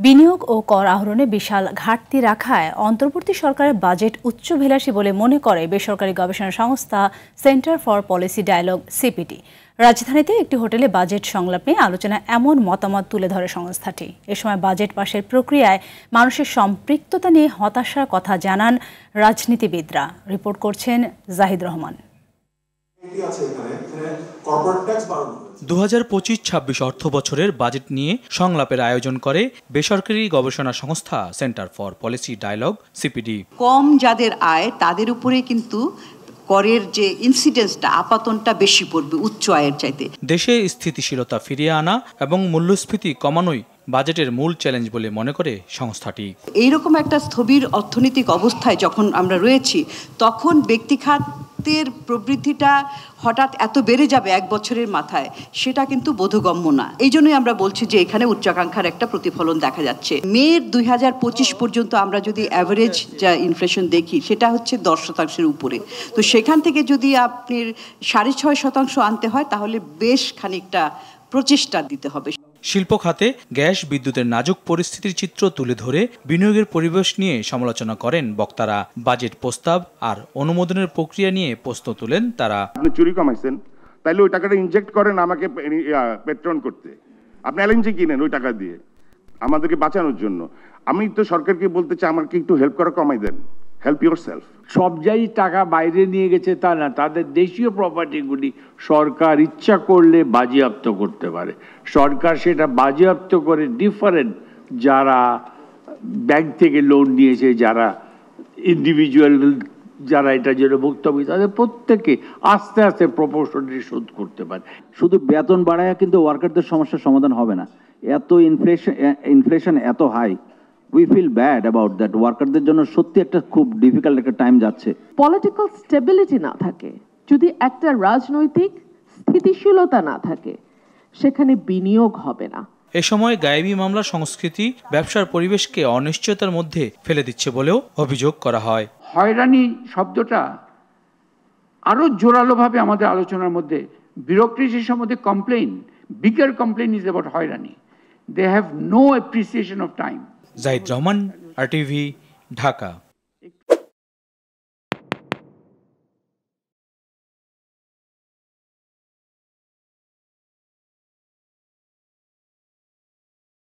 বিনিয়োগ ও কর আহরণে বিশাল ঘাটতি রাখায় অন্তর্বর্তী সরকারের বাজেট উচ্চাভিলাষী বলে মনে করে বেসরকারি গবেষণা সংস্থা centre for policy dialogue CPD. রাজধানীতে একটি হোটেলে বাজেট সংলাপ নিয়ে আলোচনায় এমন মতামত তুলে ধরে সংস্থাটি। এ সময় বাজেট পাশের প্রক্রিয়ায় মানুষের সম্পৃক্ততা নিয়ে হতাশার কথা জানান রাজনীতিবিদরা। রিপোর্ট করছেন জাহিদ রহমান। 2025-26 অর্থ বছরের বাজেট নিয়ে সংলাপের আয়োজন করে বেসরকারি গবেষণা সংস্থা centre for policy dialogue CPD. কম যাদের আয় তাদের উপরে কিন্তু করের যে ইনসিডেন্সটা আপাতনটা বেশি পড়বে উচ্চ আয়ের চাইতে। দেশে স্থিতিশীলতা ফিরিয়ে আনা এবং মূল্যস্ফীতি কমানোই বাজেটের মূল চ্যালেঞ্জ বলে মনে করে সংস্থাটি। এইরকম একটা স্থবির অর্থনৈতিক অবস্থায় যখন আমরা রয়েছি, তখন ব্যক্তিখাতের প্রবৃদ্ধিটা হঠাৎ এত বেড়ে যাবে এক বছরের মাথায়, সেটা কিন্তু বোধগম্য না। এই জন্যই আমরা বলছি যে এখানে উচ্চাকাঙ্ক্ষার একটা প্রতিফলন দেখা যাচ্ছে। মে 2025 পর্যন্ত আমরা যদি অ্যাভারেজ যা ইনফ্লেশন দেখি, সেটা হচ্ছে 10% উপরে। তো সেখান থেকে যদি আপনি 6.5% আনতে হয়, তাহলে বেশ খানিকটা প্রচেষ্টা দিতে হবে। শিল্প খাতে গ্যাস বিদ্যুতের নাজুক পরিস্থিতির চিত্র তুলে ধরে বিনিয়োগের পরিবেশ নিয়ে সমালোচনা করেন বক্তারা। বাজেট প্রস্তাব আর অনুমোদনের প্রক্রিয়া নিয়ে প্রশ্ন তোলেন তারা। আপনি চুরি কমাইছেন, তাইলে ওই টাকাটা ইনজেক্ট করেন আমাকে পেট্রন করতে। আপনি এলএনজি কিনেন ওই টাকা দিয়ে আমাদেরকে বাঁচানোর জন্য। আমি তো সরকারকে বলতে চাই, আমাকে একটু হেল্প করা কমাই দেন। Help yourself. সব যাই টাকা বাইরে নিয়ে গেছে তা না, তাদের দেশীয় প্রপার্টিগুলি সরকার ইচ্ছা করলে বাজেয়াপ্ত করতে পারে। সরকার সেটা বাজেয়াপ্ত করে ডিফারেন্ট যারা ব্যাংক থেকে লোন নিয়েছে, যারা ইন্ডিভিজুয়াল, যারা এটা জন্য ভুক্তভোগী, তাদের প্রত্যেকে আস্তে আস্তে প্রপোর্শনালি শোধ করতে পারে। শুধু বেতন বাড়ায় কিন্তু ওয়ার্কারদের সমস্যার সমাধান হবে না। এত ইনফ্লেশন এত high, we feel bad about that. ওয়ার্কারদের জন্য সত্যি একটা খুব ডিফিকাল্ট একটা টাইম যাচ্ছে। পলিটিক্যাল স্টেবিলিটি না থাকে, যদি একটা রাজনৈতিক স্থিতিশীলতা না থাকে, সেখানে বিনিয়োগ হবে না। এ সময় গায়েবী মামলা সংস্কৃতি ব্যবসার পরিবেশকে অনিশ্চয়তার মধ্যে ফেলে দিচ্ছে বলেও অভিযোগ করা হয়। হয়রানি শব্দটা আরো জোরালোভাবে আমাদের আলোচনার মধ্যে, বিউরোক্রেসির সম্বন্ধে complain, bigger complain is about হয়রানি। They have no appreciation of time. Zahid Rahman, RTV, Dhaka.